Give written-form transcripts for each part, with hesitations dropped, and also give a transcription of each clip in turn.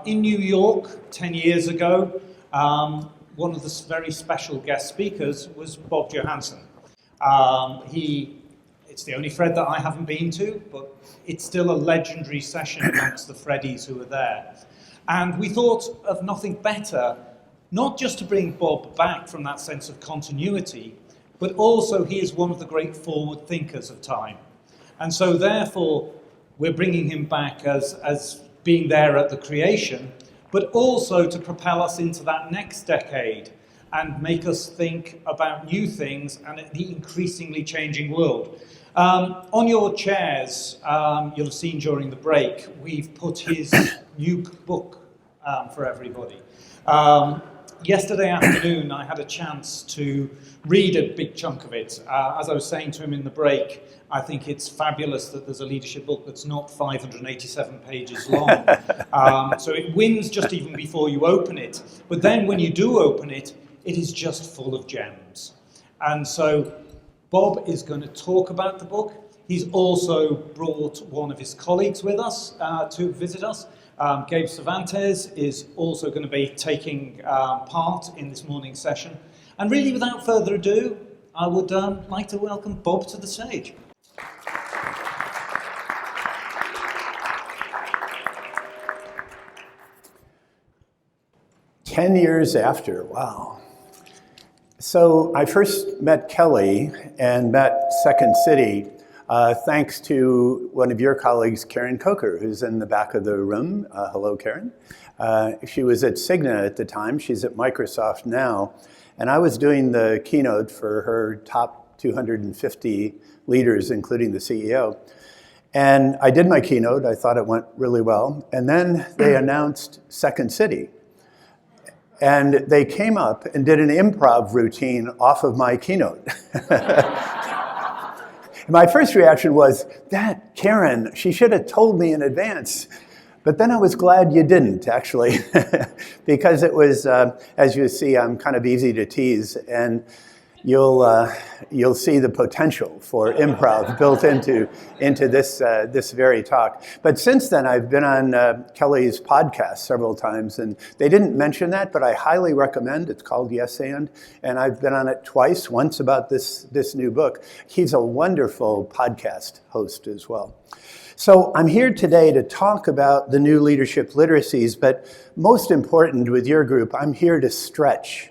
In New York, 10 years ago, one of the very special guest speakers was Bob Johansen. It's the only Fred that I haven't been to, but it's still a legendary session amongst the Freddies who were there. And we thought of nothing better, not just to bring Bob back from that sense of continuity, but also he is one of the great forward thinkers of time. And so therefore, we're bringing him back as being there at the creation, but also to propel us into that next decade and make us think about new things and the increasingly changing world. On your chairs, you'll have seen during the break, we've put his new book for everybody. Yesterday afternoon, I had a chance to read a big chunk of it. As I was saying to him in the break, I think it's fabulous that there's a leadership book that's not 587 pages long. So it wins just even before you open it. But then when you do open it, it is just full of gems. And so Bob is going to talk about the book. He's also brought one of his colleagues with us to visit us. Gabe Cervantes is also going to be taking part in this morning's session. And really, without further ado, I would like to welcome Bob to the stage. "10 years after, wow. So I first met Kelly and met Second City thanks to one of your colleagues, Karen Coker, who's in the back of the room. Hello, Karen. She was at Cigna at the time. She's at Microsoft now. And I was doing the keynote for her top 250 leaders, including the CEO. And I did my keynote. I thought it went really well. And then they announced Second City. And they came up and did an improv routine off of my keynote. My first reaction was, that Karen, she should have told me in advance. But then I was glad you didn't, actually, because it was, as you see, I'm kind of easy to tease, and you'll see the potential for improv built into this very talk. But since then, I've been on Kelly's podcast several times, and they didn't mention that, but I highly recommend. It's called Yes and I've been on it twice, once about this new book. He's a wonderful podcast host as well. So I'm here today to talk about the new leadership literacies, but most important with your group, I'm here to stretch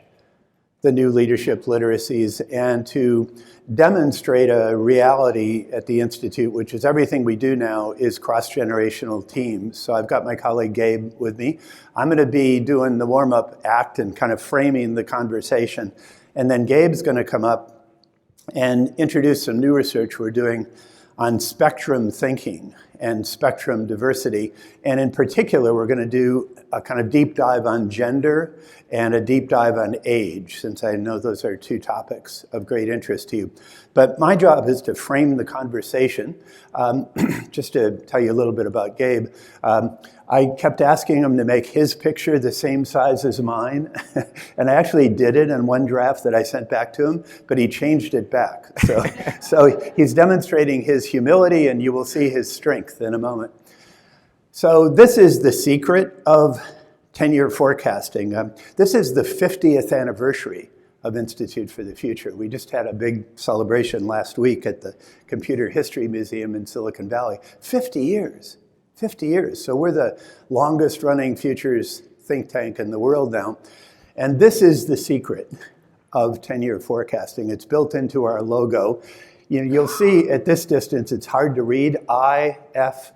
the new leadership literacies and to demonstrate a reality at the Institute, which is everything we do now is cross-generational teams. So I've got my colleague Gabe with me. I'm going to be doing the warm-up act and kind of framing the conversation. And then Gabe's going to come up and introduce some new research we're doing on spectrum thinking and spectrum diversity. And in particular, we're going to do a kind of deep dive on gender and a deep dive on age, since I know those are two topics of great interest to you. But my job is to frame the conversation. Just to tell you a little bit about Gabe, I kept asking him to make his picture the same size as mine. And I actually did it in one draft that I sent back to him, but he changed it back. So he's demonstrating his humility, and you will see his strength in a moment. So this is the secret of 10-year forecasting. This is the 50th anniversary of Institute for the Future. We just had a big celebration last week at the Computer History Museum in Silicon Valley. 50 years. 50 years. So we're the longest running futures think tank in the world now. And this is the secret of 10-year forecasting. It's built into our logo. You'll see at this distance, it's hard to read, IFTF.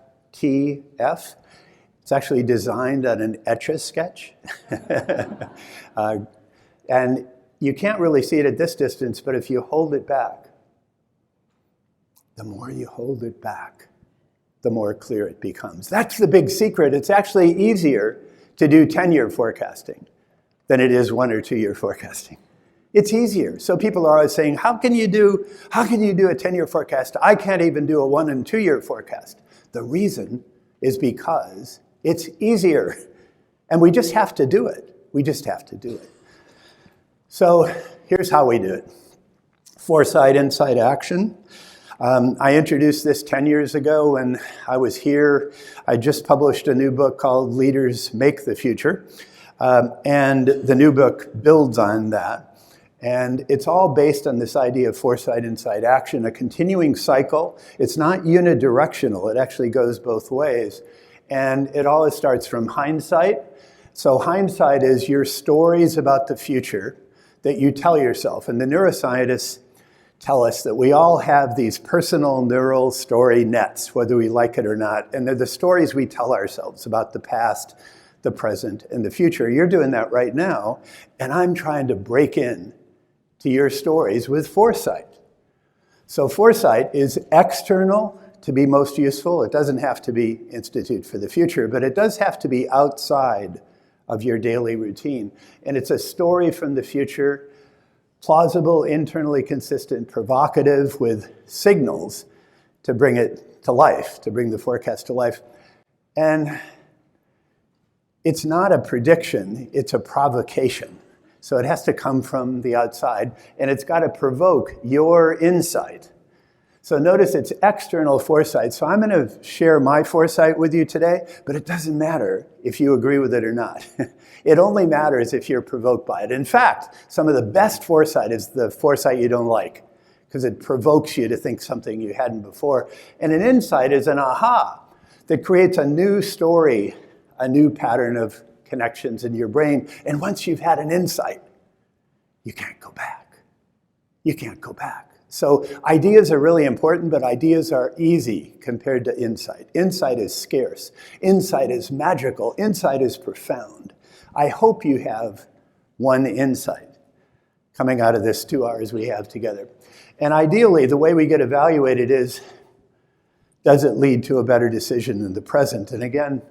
It's actually designed on an Etch-a-Sketch. And you can't really see it at this distance, but if you hold it back, the more you hold it back, the more clear it becomes. That's the big secret. It's actually easier to do 10-year forecasting than it is 1 or 2 year forecasting. It's easier. So people are always saying, how can you do a 10-year forecast? I can't even do a 1 and 2 year forecast. The reason is because it's easier. And we just have to do it. We just have to do it. So here's how we do it. Foresight, insight, action. I introduced this 10 years ago when I was here. I just published a new book called Leaders Make the Future. And the new book builds on that. And it's all based on this idea of foresight, insight, action, a continuing cycle. It's not unidirectional. It actually goes both ways. And it always starts from hindsight. So hindsight is your stories about the future that you tell yourself. And the neuroscientists tell us that we all have these personal neural story nets, whether we like it or not. And they're the stories we tell ourselves about the past, the present, and the future. You're doing that right now. And I'm trying to break in to your stories with foresight. So foresight is external to be most useful. It doesn't have to be Institute for the Future, but it does have to be outside of your daily routine. And it's a story from the future, plausible, internally consistent, provocative, with signals to bring it to life, to bring the forecast to life. And it's not a prediction, it's a provocation. So it has to come from the outside, and it's got to provoke your insight. So notice it's external foresight. So I'm going to share my foresight with you today, but it doesn't matter if you agree with it or not. It only matters if you're provoked by it. In fact, some of the best foresight is the foresight you don't like, because it provokes you to think something you hadn't before. And an insight is an aha that creates a new story, a new pattern of connections in your brain. And once you've had an insight, you can't go back. You can't go back. So ideas are really important, but ideas are easy compared to insight. Insight is scarce. Insight is magical. Insight is profound. I hope you have one insight coming out of this 2 hours we have together. And ideally, the way we get evaluated is, does it lead to a better decision in the present? And again,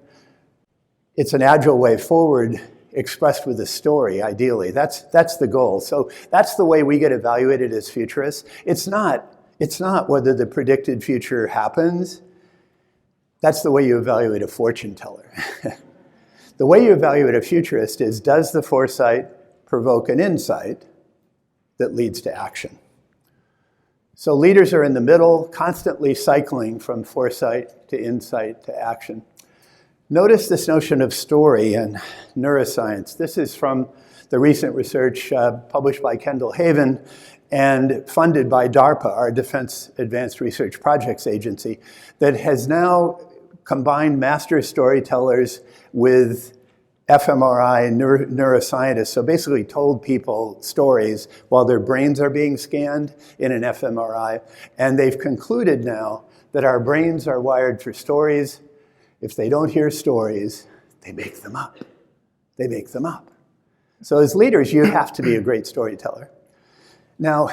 it's an agile way forward expressed with a story, ideally. That's the goal. So that's the way we get evaluated as futurists. It's not whether the predicted future happens. That's the way you evaluate a fortune teller. The way you evaluate a futurist is, does the foresight provoke an insight that leads to action? So leaders are in the middle, constantly cycling from foresight to insight to action. Notice this notion of story and neuroscience. This is from the recent research published by Kendall Haven and funded by DARPA, our Defense Advanced Research Projects Agency, that has now combined master storytellers with fMRI neuroscientists. So basically told people stories while their brains are being scanned in an fMRI. And they've concluded now that our brains are wired for stories. If they don't hear stories, they make them up. They make them up. So as leaders, you have to be a great storyteller. Now,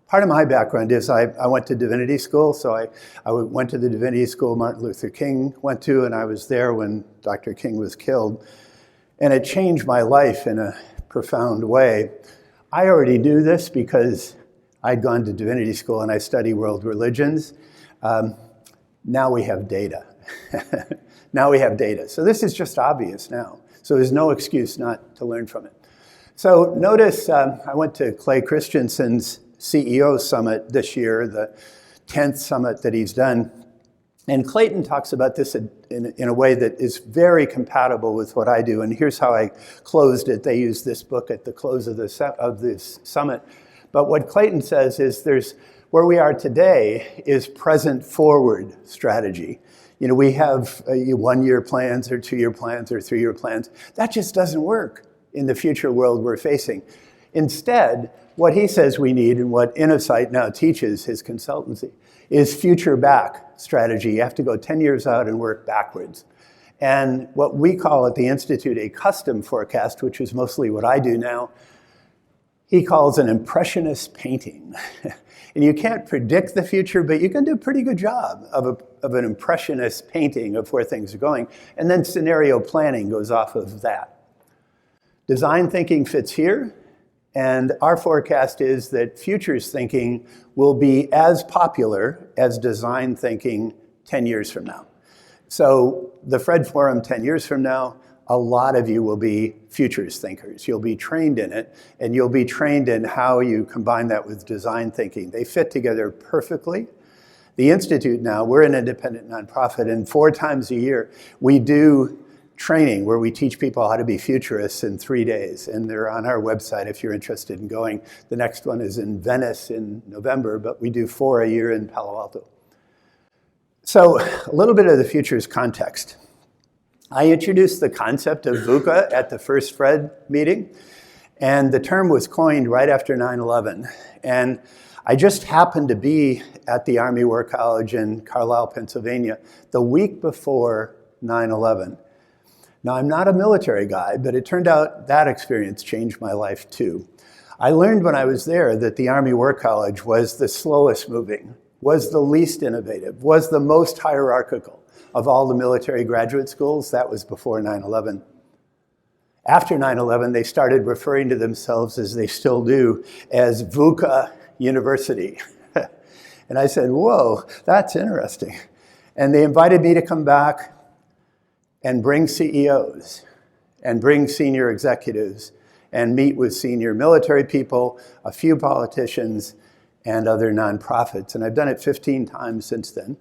part of my background is I went to divinity school. So I went to the divinity school Martin Luther King went to, and I was there when Dr. King was killed. And it changed my life in a profound way. I already knew this because I'd gone to divinity school and I study world religions. Now we have data. Now we have data. So this is just obvious now. So there's no excuse not to learn from it. So notice I went to Clay Christensen's CEO Summit this year, the 10th summit that he's done. And Clayton talks about this in a way that is very compatible with what I do. And here's how I closed it. They used this book at the close of this summit. But what Clayton says is where we are today is present forward strategy. You know, we have 1-year plans or 2-year plans or 3-year plans. That just doesn't work in the future world we're facing. Instead, what he says we need, and what Innosight now teaches, his consultancy, is future back strategy. You have to go 10 years out and work backwards. And what we call at the Institute a custom forecast, which is mostly what I do now, he calls an impressionist painting. And you can't predict the future, but you can do a pretty good job of an impressionist painting of where things are going. And then scenario planning goes off of that. Design thinking fits here. And our forecast is that futures thinking will be as popular as design thinking 10 years from now. So the Fred Forum 10 years from now, a lot of you will be futures thinkers. You'll be trained in it, and you'll be trained in how you combine that with design thinking. They fit together perfectly. The Institute now, we're an independent nonprofit, and 4 times a year we do training where we teach people how to be futurists in 3 days, and they're on our website if you're interested in going. The next one is in Venice in November, but we do 4 a year in Palo Alto. So a little bit of the futures context. I introduced the concept of VUCA at the first Fred meeting, and the term was coined right after 9/11. And I just happened to be at the Army War College in Carlisle, Pennsylvania, the week before 9/11. Now, I'm not a military guy, but it turned out that experience changed my life too. I learned when I was there that the Army War College was the slowest moving, was the least innovative, was the most hierarchical of all the military graduate schools. That was before 9/11. After 9/11, they started referring to themselves, as they still do, as VUCA University. And I said, whoa, that's interesting. And they invited me to come back and bring CEOs and bring senior executives and meet with senior military people, a few politicians, and other nonprofits. And I've done it 15 times since then.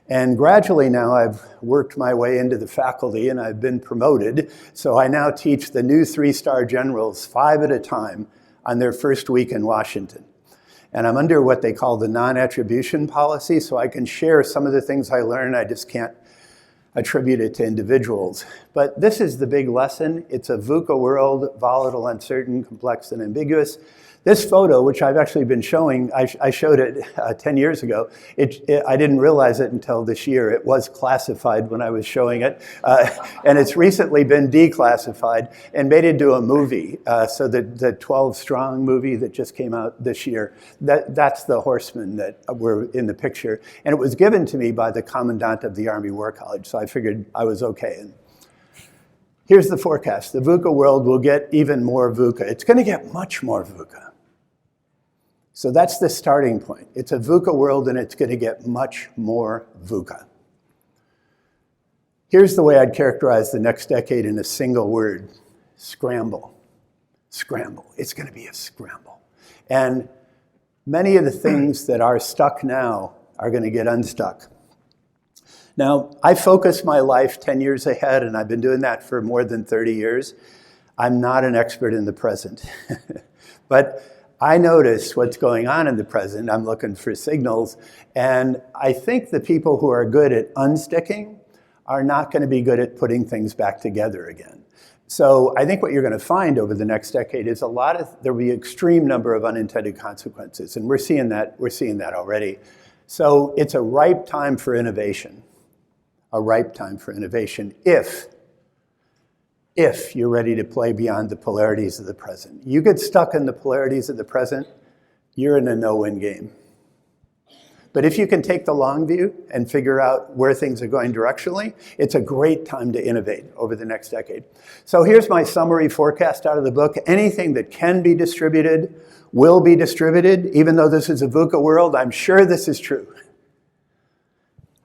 And gradually now I've worked my way into the faculty and I've been promoted. So I now teach the new 3-star generals 5 at a time on their first week in Washington. And I'm under what they call the non-attribution policy, so I can share some of the things I learn. I just can't attribute it to individuals. But this is the big lesson. It's a VUCA world, volatile, uncertain, complex, and ambiguous. This photo, which I've actually been showing, I showed it 10 years ago. I didn't realize it until this year. It was classified when I was showing it. And it's recently been declassified and made into a movie. So the 12 Strong movie that just came out this year, that's the horsemen that were in the picture. And it was given to me by the commandant of the Army War College, so I figured I was okay. And here's the forecast. The VUCA world will get even more VUCA. It's going to get much more VUCA. So that's the starting point. It's a VUCA world, and it's going to get much more VUCA. Here's the way I'd characterize the next decade in a single word: scramble. Scramble. It's going to be a scramble. And many of the things that are stuck now are going to get unstuck. Now, I focus my life 10 years ahead, and I've been doing that for more than 30 years. I'm not an expert in the present. But I notice what's going on in the present. I'm looking for signals. And I think the people who are good at unsticking are not going to be good at putting things back together again. So I think what you're going to find over the next decade is there'll be an extreme number of unintended consequences. And we're seeing that already. So it's a ripe time for innovation. A ripe time for innovation if you're ready to play beyond the polarities of the present. You get stuck in the polarities of the present, you're in a no-win game. But if you can take the long view and figure out where things are going directionally, it's a great time to innovate over the next decade. So here's my summary forecast out of the book. Anything that can be distributed will be distributed. Even though this is a VUCA world, I'm sure this is true.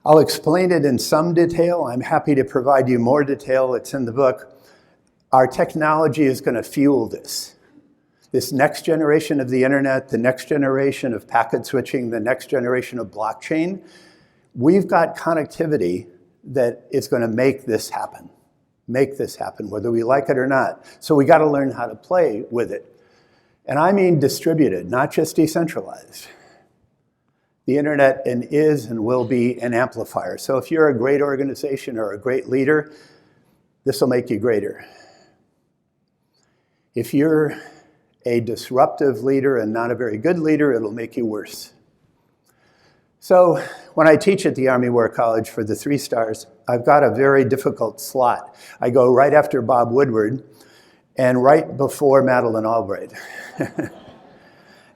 I'll explain it in some detail. I'm happy to provide you more detail. It's in the book. Our technology is going to fuel this. This next generation of the internet, the next generation of packet switching, the next generation of blockchain, we've got connectivity that is going to make this happen, whether we like it or not. So we got to learn how to play with it. And I mean distributed, not just decentralized. The internet is and will be an amplifier. So if you're a great organization or a great leader, this will make you greater. If you're a disruptive leader and not a very good leader, it'll make you worse. So when I teach at the Army War College for the 3 stars, I've got a very difficult slot. I go right after Bob Woodward and right before Madeleine Albright.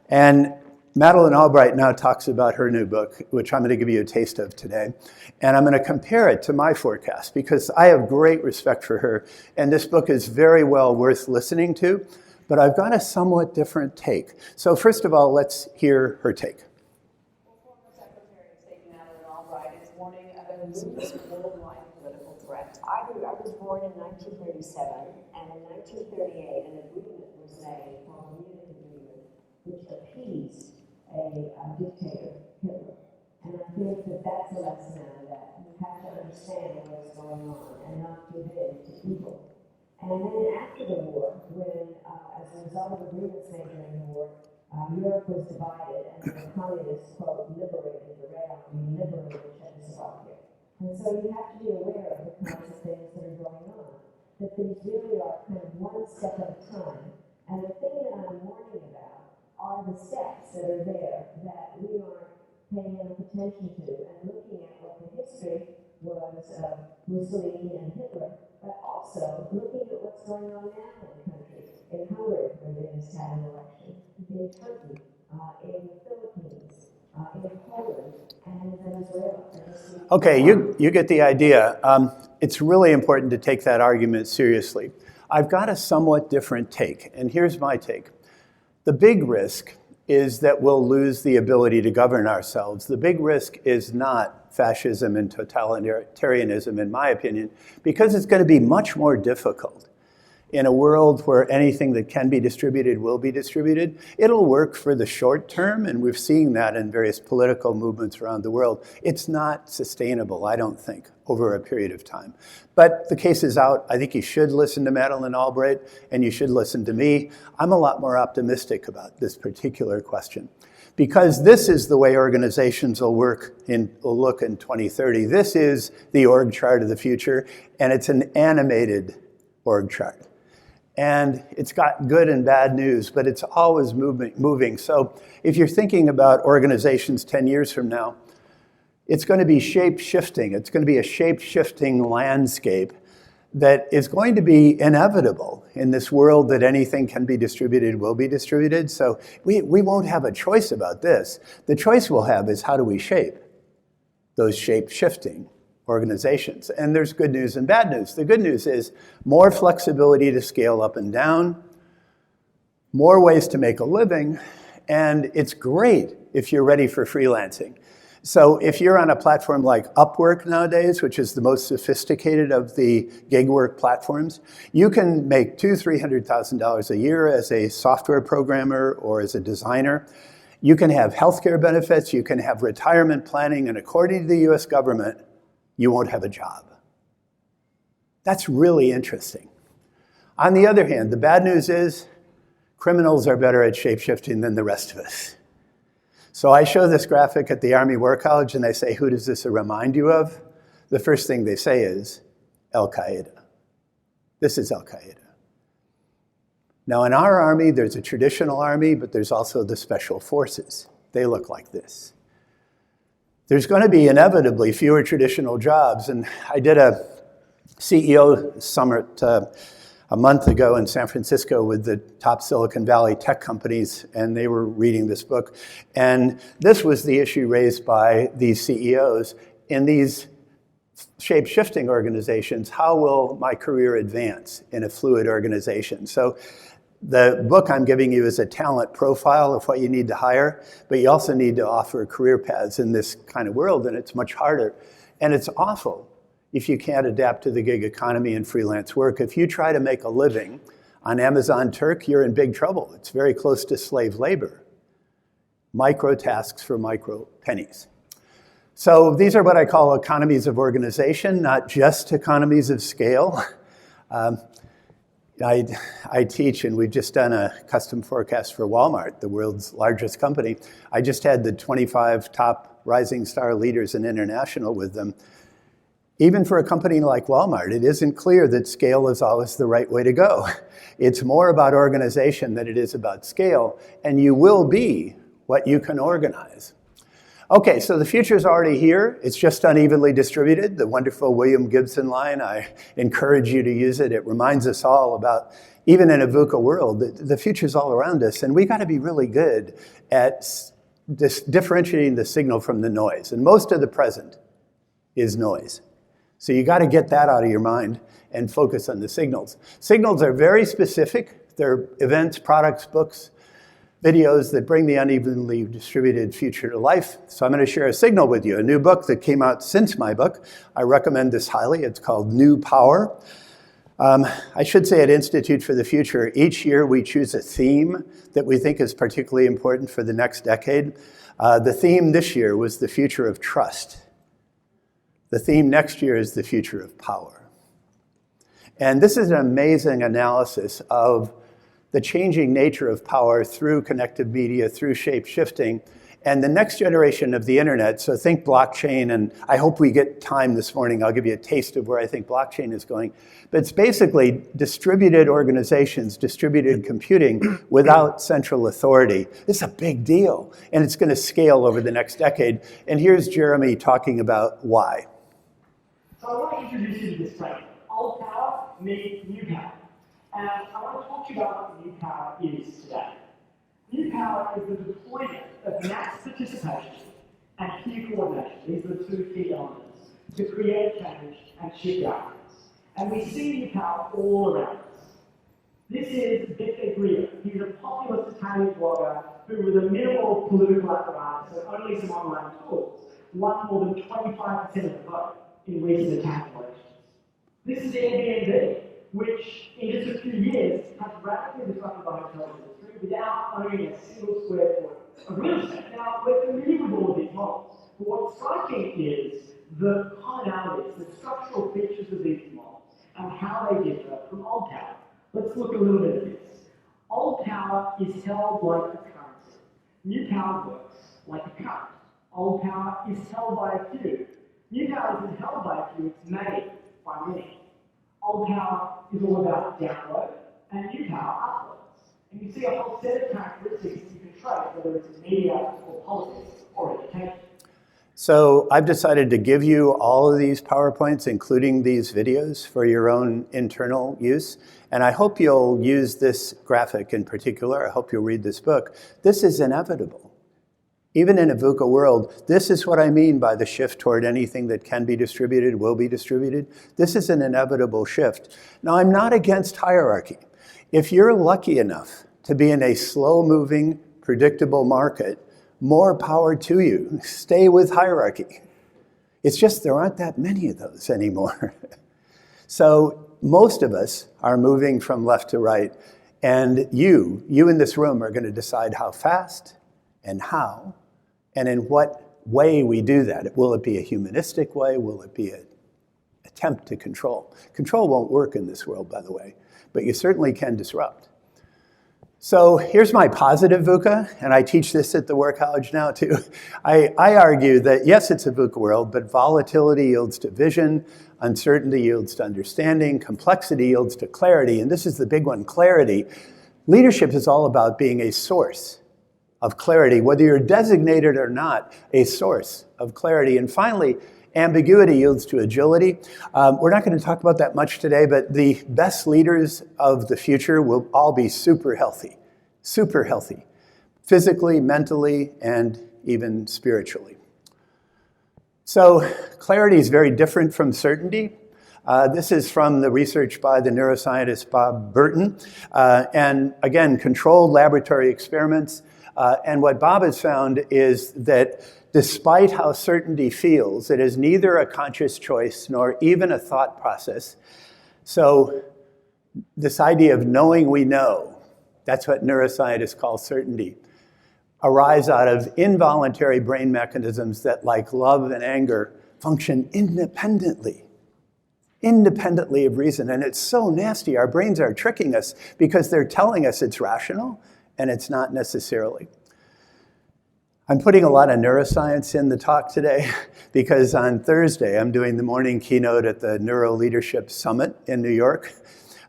And Madeleine Albright now talks about her new book, which I'm going to give you a taste of today. And I'm going to compare it to my forecast because I have great respect for her. And this book is very well worth listening to. But I've got a somewhat different take. So first of all, let's hear her take. Well, former Secretary of State Madeleine Albright is warning of a new worldwide political threat. I was born in 1937, and in 1938, an agreement was made called the Munich Agreement, which appeased a dictator, Hitler. And I think that that's a lesson out of that. You have to understand what's going on and not give in to evil. And then after the war, when, as a result of agreements made during the war, Europe was divided, and the communists, quote, liberated the Red Army, liberated Czechoslovakia. And so you have to be aware of the kinds of things that are going on, that these really are kind of one step at a time. And the thing that I'm warning about are the steps that are there that we aren't paying enough attention to, and looking at what the history was of Mussolini and Hitler, but also looking at what's going on now in the country, in Hungary, where they just had an election, in Turkey, in the Philippines, in Poland, and in Venezuela. Okay, you get the idea. It's really important to take that argument seriously. I've got a somewhat different take, and here's my take. The big risk is that we'll lose the ability to govern ourselves. The big risk is not fascism and totalitarianism, in my opinion, because it's going to be much more difficult. In a world where anything that can be distributed will be distributed, it'll work for the short term, and we're seeing that in various political movements around the world. It's not sustainable, I don't think, over a period of time. But the case is out. I think you should listen to Madeleine Albright, and you should listen to me. I'm a lot more optimistic about this particular question, because this is the way organizations will look in 2030. This is the org chart of the future, and it's an animated org chart. And it's got good and bad news, but it's always moving. So if you're thinking about organizations 10 years from now, it's going to be shape-shifting. It's going to be a shape-shifting landscape that is going to be inevitable in this world that anything can be distributed will be distributed. So we won't have a choice about this. The choice we'll have is how do we shape those shape-shifting organizations. And there's good news and bad news. The good news is more flexibility to scale up and down, more ways to make a living, and it's great if you're ready for freelancing. So if you're on a platform like Upwork nowadays, which is the most sophisticated of the gig work platforms, you can make $200,000-$300,000 a year as a software programmer or as a designer. You can have healthcare benefits, you can have retirement planning, and according to the US government, you won't have a job. That's really interesting. On the other hand, the bad news is criminals are better at shape-shifting than the rest of us. So I show this graphic at the Army War College, and I say, who does this remind you of? The first thing they say is Al-Qaeda. This is Al-Qaeda. Now, in our Army, there's a traditional Army, but there's also the Special Forces. They look like this. There's going to be inevitably fewer traditional jobs, and I did a CEO summit a month ago in San Francisco with the top Silicon Valley tech companies, and they were reading this book. And this was the issue raised by these CEOs. In these shape-shifting organizations, how will my career advance in a fluid organization? So the book I'm giving you is a talent profile of what you need to hire, but you also need to offer career paths in this kind of world, and it's much harder. And it's awful if you can't adapt to the gig economy and freelance work. If you try to make a living on Amazon Turk, you're in big trouble. It's very close to slave labor. Micro tasks for micro pennies. So these are what I call economies of organization, not just economies of scale. I teach, and we've just done a custom forecast for Walmart, the world's largest company. I just had the 25 top rising star leaders in international with them. Even for a company like Walmart, it isn't clear that scale is always the right way to go. It's more about organization than it is about scale, and you will be what you can organize. Okay, so the future is already here. It's just unevenly distributed. The wonderful William Gibson line, I encourage you to use it. It reminds us all about, even in a VUCA world, the future's all around us, and we got to be really good at differentiating the signal from the noise. And most of the present is noise. So you got to get that out of your mind and focus on the signals. Signals are very specific. They're events, products, books, videos that bring the unevenly distributed future to life. So I'm going to share a signal with you, a new book that came out since my book. I recommend this highly. It's called New Power. I should say at Institute for the Future, each year we choose a theme that we think is particularly important for the next decade. The theme this year was the future of trust. The theme next year is the future of power. And this is an amazing analysis of the changing nature of power through connected media, through shape-shifting, and the next generation of the internet. So think blockchain, and I hope we get time this morning. I'll give you a taste of where I think blockchain is going. But it's basically distributed organizations, distributed computing without central authority. This is a big deal, and it's going to scale over the next decade. And here's Jeremy talking about why. So I want to introduce you to this framework. Old power meets new power. And I want to talk to you about what new power is today. New power is the deployment of mass participation and peer coordination. These are the two key elements to create change and shift outcomes. And we see new power all around us. This is Gabe. He's a populist Italian blogger who, with a minimal political apparatus and only some online tools, won more than 25% of the vote in recent Italian elections. This is Airbnb, which in just a few years has radically disrupted the hotel industry without owning a single square foot of real estate. Now, we're familiar with all of these models, but what's striking is the commonalities, the structural features of these models, and how they differ from old power. Let's look a little bit at this. Old power is held like a currency. New power works like a current. Old power is held by a few. New power isn't held by a few, it's made by many. Old power is all about download, and new power uploads. And you see a whole set of characteristics that you can trace, whether it's media or politics or education. So I've decided to give you all of these PowerPoints, including these videos, for your own internal use. And I hope you'll use this graphic in particular. I hope you'll read this book. This is inevitable. Even in a VUCA world, this is what I mean by the shift toward anything that can be distributed, will be distributed. This is an inevitable shift. Now, I'm not against hierarchy. If you're lucky enough to be in a slow-moving, predictable market, more power to you. Stay with hierarchy. It's just there aren't that many of those anymore. So most of us are moving from left to right, and you in this room are going to decide how fast and how and in what way we do that. Will it be a humanistic way? Will it be an attempt to control? Control won't work in this world, by the way, but you certainly can disrupt. So here's my positive VUCA, and I teach this at the War College now too. I argue that yes, it's a VUCA world, but volatility yields to vision, uncertainty yields to understanding, complexity yields to clarity, and this is the big one, clarity. Leadership is all about being a source of clarity, whether you're designated or not, a source of clarity. And finally, ambiguity yields to agility. We're not going to talk about that much today, but the best leaders of the future will all be super healthy, physically, mentally, and even spiritually. So clarity is very different from certainty. This is from the research by the neuroscientist Bob Burton. And again, controlled laboratory experiments. And what Bob has found is that despite how certainty feels, it is neither a conscious choice nor even a thought process. So this idea of knowing we know, that's what neuroscientists call certainty, arise out of involuntary brain mechanisms that, like love and anger, function independently of reason. And it's so nasty. Our brains are tricking us because they're telling us it's rational, and it's not necessarily. I'm putting a lot of neuroscience in the talk today because on Thursday I'm doing the morning keynote at the Neuro Leadership Summit in New York,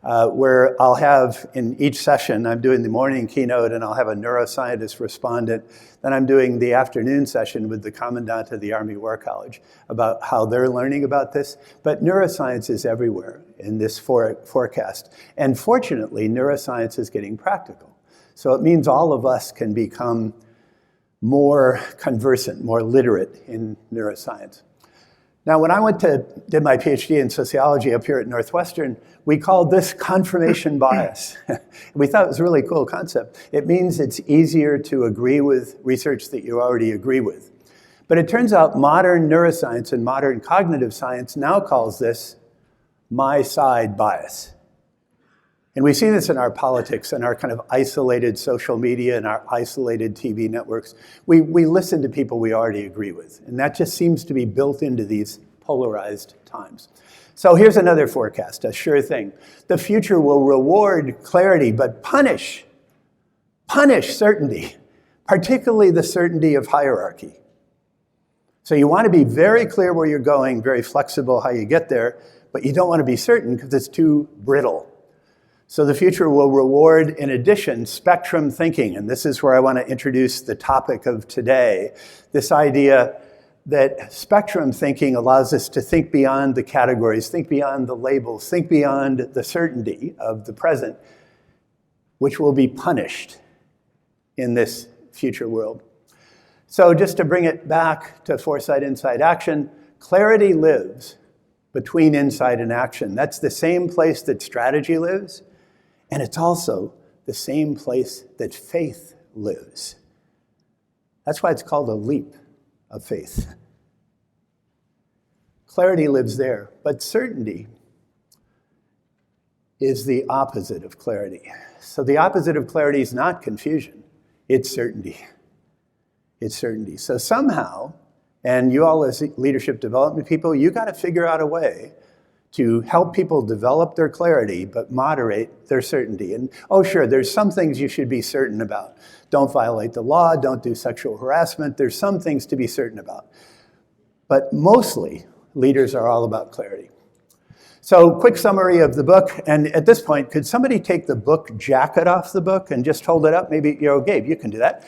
where I'll have in each session, I'm doing the morning keynote and I'll have a neuroscientist respondent. Then I'm doing the afternoon session with the Commandant of the Army War College about how they're learning about this. But neuroscience is everywhere in this forecast. And fortunately, neuroscience is getting practical. So it means all of us can become more conversant, more literate in neuroscience. Now, when I did my PhD in sociology up here at Northwestern, we called this confirmation bias. We thought it was a really cool concept. It means it's easier to agree with research that you already agree with. But it turns out modern neuroscience and modern cognitive science now calls this my side bias. And we see this in our politics and our kind of isolated social media and our isolated TV networks. We listen to people we already agree with, and that just seems to be built into these polarized times. So here's another forecast, a sure thing. The future will reward clarity, but punish certainty, particularly the certainty of hierarchy. So you want to be very clear where you're going, very flexible how you get there, but you don't want to be certain because it's too brittle. So the future will reward, in addition, spectrum thinking. And this is where I want to introduce the topic of today, this idea that spectrum thinking allows us to think beyond the categories, think beyond the labels, think beyond the certainty of the present, which will be punished in this future world. So just to bring it back to foresight, insight, action, clarity lives between insight and action. That's the same place that strategy lives, and it's also the same place that faith lives. That's why it's called a leap of faith. Clarity lives there, but certainty is the opposite of clarity. So the opposite of clarity is not confusion, it's certainty. It's certainty. So somehow, and you all as leadership development people, you got to figure out a way to help people develop their clarity, but moderate their certainty. And oh, sure, there's some things you should be certain about. Don't violate the law, don't do sexual harassment. There's some things to be certain about. But mostly, leaders are all about clarity. So quick summary of the book, and at this point, could somebody take the book jacket off the book and just hold it up? Maybe, Gabe, you can do that.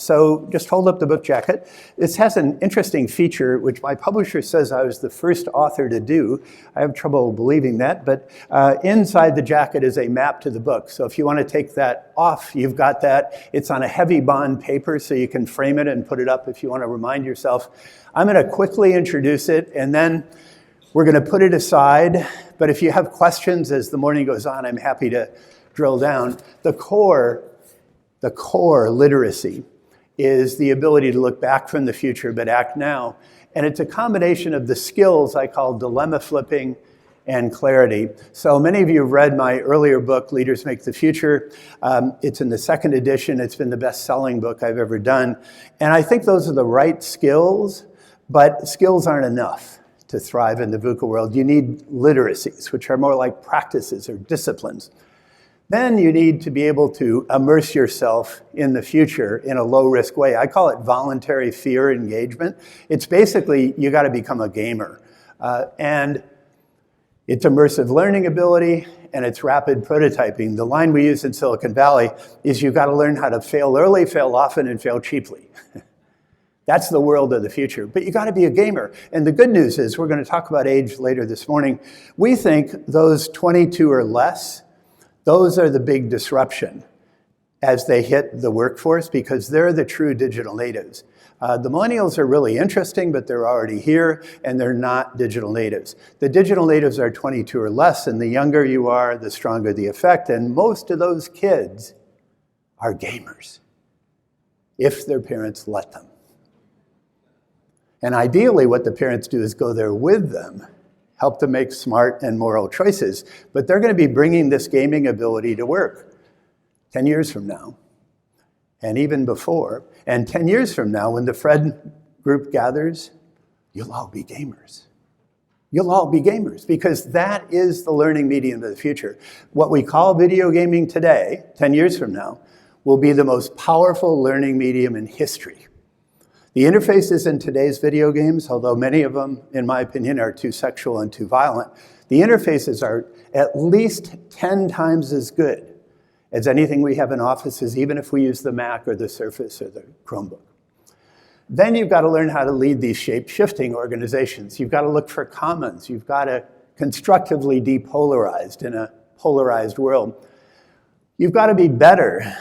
So just hold up the book jacket. This has an interesting feature, which my publisher says I was the first author to do. I have trouble believing that, but inside the jacket is a map to the book. So if you want to take that off, you've got that. It's on a heavy bond paper, so you can frame it and put it up if you want to remind yourself. I'm going to quickly introduce it, and then we're going to put it aside, but if you have questions as the morning goes on, I'm happy to drill down. The core literacy is the ability to look back from the future but act now. And it's a combination of the skills I call dilemma flipping and clarity. So many of you have read my earlier book, Leaders Make the Future. It's in the second edition. It's been the best-selling book I've ever done. And I think those are the right skills, but skills aren't enough to thrive in the VUCA world. You need literacies, which are more like practices or disciplines. Then you need to be able to immerse yourself in the future in a low-risk way. I call it voluntary fear engagement. It's basically, you got to become a gamer. And it's immersive learning ability, and it's rapid prototyping. The line we use in Silicon Valley is you've got to learn how to fail early, fail often, and fail cheaply. That's the world of the future. But you got to be a gamer. And the good news is, we're going to talk about age later this morning. We think those 22 or less, those are the big disruption as they hit the workforce, because they're the true digital natives. The millennials are really interesting, but they're already here, and they're not digital natives. The digital natives are 22 or less, and the younger you are, the stronger the effect. And most of those kids are gamers, if their parents let them. And ideally, what the parents do is go there with them, help them make smart and moral choices. But they're going to be bringing this gaming ability to work 10 years from now, and even before. And 10 years from now, when the Fred group gathers, you'll all be gamers. You'll all be gamers, because that is the learning medium of the future. What we call video gaming today, 10 years from now, will be the most powerful learning medium in history. The interfaces in today's video games, although many of them, in my opinion, are too sexual and too violent, the interfaces are at least 10 times as good as anything we have in offices, even if we use the Mac or the Surface or the Chromebook. Then you've got to learn how to lead these shape-shifting organizations. You've got to look for commons. You've got to constructively depolarize in a polarized world. You've got to be better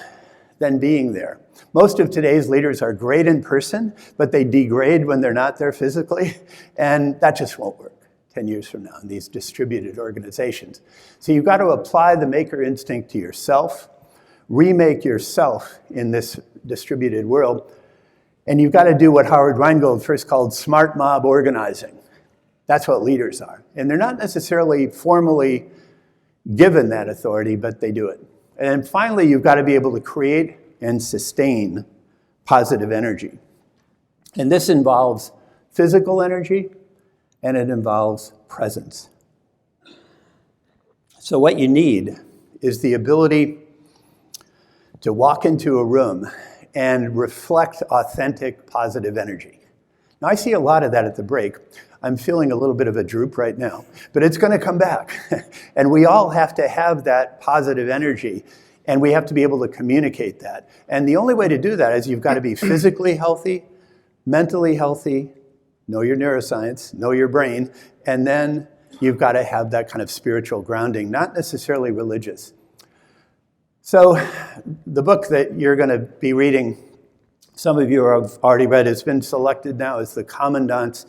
than being there. Most of today's leaders are great in person, but they degrade when they're not there physically, and that just won't work 10 years from now in these distributed organizations. So you've got to apply the maker instinct to yourself, remake yourself in this distributed world, and you've got to do what Howard Rheingold first called smart mob organizing. That's what leaders are. And they're not necessarily formally given that authority, but they do it. And then finally, you've got to be able to create and sustain positive energy. And this involves physical energy, and it involves presence. So what you need is the ability to walk into a room and reflect authentic positive energy. Now, I see a lot of that at the break. I'm feeling a little bit of a droop right now, but it's going to come back. And we all have to have that positive energy, and we have to be able to communicate that. And the only way to do that is you've got to be physically healthy, mentally healthy, know your neuroscience, know your brain, and then you've got to have that kind of spiritual grounding, not necessarily religious. So the book that you're going to be reading, some of you have already read, it's been selected now as the Commandant's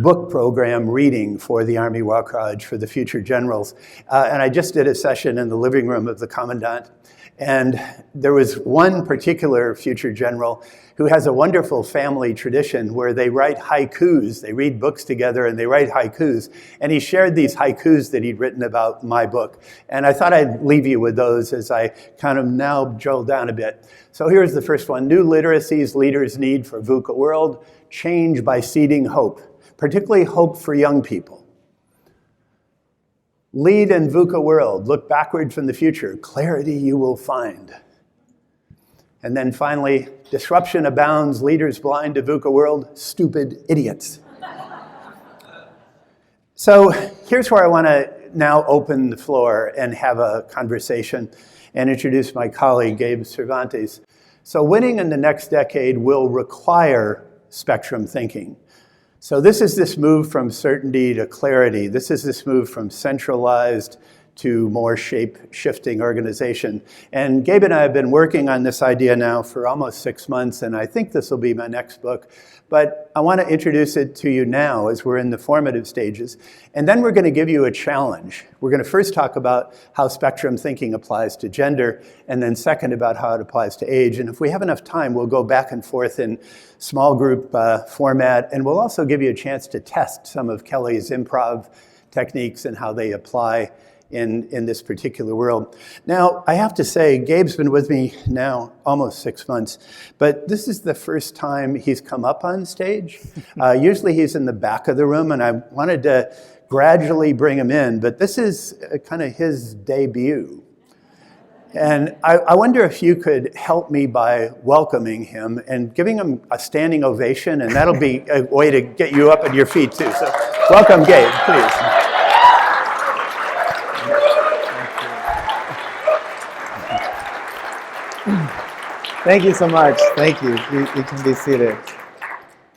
book program reading for the Army War College for the future generals. And I just did a session in the living room of the Commandant. And there was one particular future general who has a wonderful family tradition where they write haikus. They read books together and they write haikus. And he shared these haikus that he'd written about my book. And I thought I'd leave you with those as I kind of now drill down a bit. So here's the first one. New literacies leaders need for VUCA world. Change by seeding hope, particularly hope for young people. Lead in VUCA world. Look backward from the future. Clarity you will find. And then finally, disruption abounds. Leaders blind to VUCA world. Stupid idiots. So here's where I want to now open the floor and have a conversation and introduce my colleague, Gabe Cervantes. So winning in the next decade will require spectrum thinking. So this is this move from certainty to clarity. This is this move from centralized to more shape-shifting organization. And Gabe and I have been working on this idea now for almost 6 months, and I think this will be my next book. But I want to introduce it to you now as we're in the formative stages. And then we're going to give you a challenge. We're going to first talk about how spectrum thinking applies to gender, and then second about how it applies to age. And if we have enough time, we'll go back and forth in small group format, and we'll also give you a chance to test some of Kelly's improv techniques and how they apply in this particular world. Now, I have to say, Gabe's been with me now almost 6 months, but this is the first time he's come up on stage. Usually he's in the back of the room, and I wanted to gradually bring him in, but this is kind of his debut. And I wonder if you could help me by welcoming him and giving him a standing ovation, and that'll be a way to get you up on your feet too. So welcome, Gabe, please. Thank you so much. Thank you. You can be seated.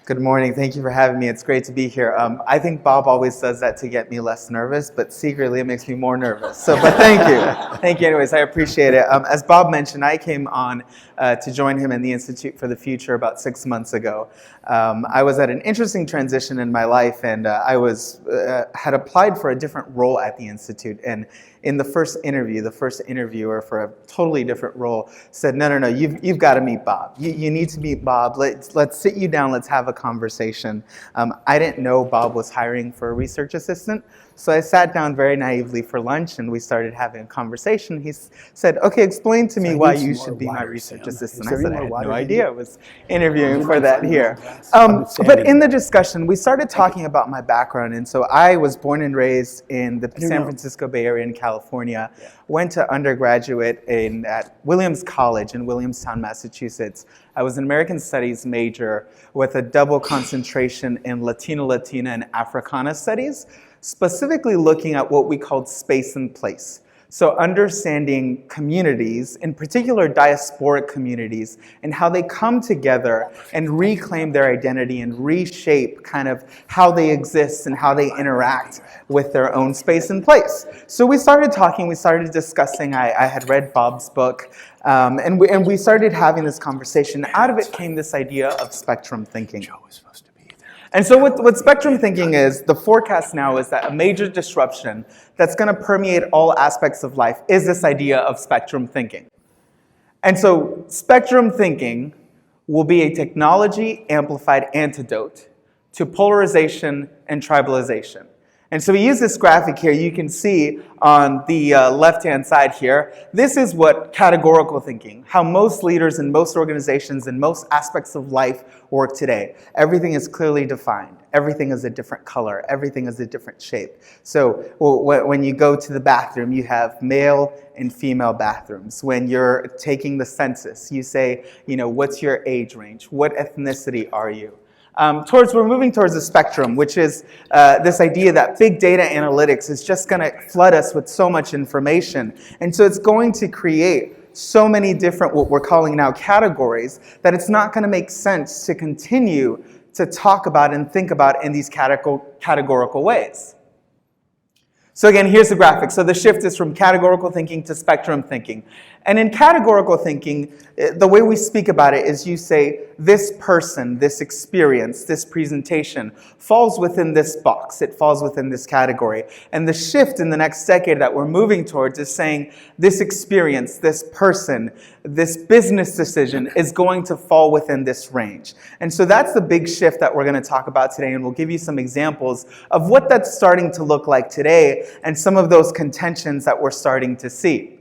Good morning. Thank you for having me. It's great to be here. I think Bob always does that to get me less nervous, but secretly it makes me more nervous. But thank you. Thank you anyways. I appreciate it. As Bob mentioned, I came on to join him in the Institute for the Future about 6 months ago. I was at an interesting transition in my life, and I had applied for a different role at the Institute. And in the first interview, the first interviewer for a totally different role said, no, you've got to meet Bob. You need to meet Bob. Let's sit you down. Let's have a conversation. I didn't know Bob was hiring for a research assistant. So I sat down very naively for lunch, and we started having a conversation. He said, okay, explain to me why you should be my research assistant. I said, I had no idea. I was interviewing for that here. But in the discussion, we started talking about my background. And so I was born and raised in the San Francisco Bay Area in California, went to undergraduate at Williams College in Williamstown, Massachusetts. I was an American Studies major with a double concentration in Latino, Latina, and Africana studies, specifically looking at what we called space and place. So understanding communities, in particular diasporic communities, and how they come together and reclaim their identity and reshape kind of how they exist and how they interact with their own space and place. So we started talking, we started discussing. I had read Bob's book, and we started having this conversation. Out of it came this idea of spectrum thinking. And so what spectrum thinking is, the forecast now is that a major disruption that's going to permeate all aspects of life is this idea of spectrum thinking. And so spectrum thinking will be a technology-amplified antidote to polarization and tribalization. And so we use this graphic here. You can see on the left-hand side here, this is what categorical thinking, how most leaders in most organizations and most aspects of life work today. Everything is clearly defined. Everything is a different color. Everything is a different shape. So when you go to the bathroom, you have male and female bathrooms. When you're taking the census, you say, what's your age range? What ethnicity are you? We're moving towards a spectrum, which is this idea that big data analytics is just going to flood us with so much information. And so it's going to create so many different, what we're calling now categories, that it's not going to make sense to continue to talk about and think about in these categorical ways. So again, here's the graphic. So the shift is from categorical thinking to spectrum thinking. And in categorical thinking, the way we speak about it is you say, this person, this experience, this presentation falls within this box. It falls within this category. And the shift in the next decade that we're moving towards is saying, this experience, this person, this business decision is going to fall within this range. And so that's the big shift that we're going to talk about today. And we'll give you some examples of what that's starting to look like today and some of those contentions that we're starting to see.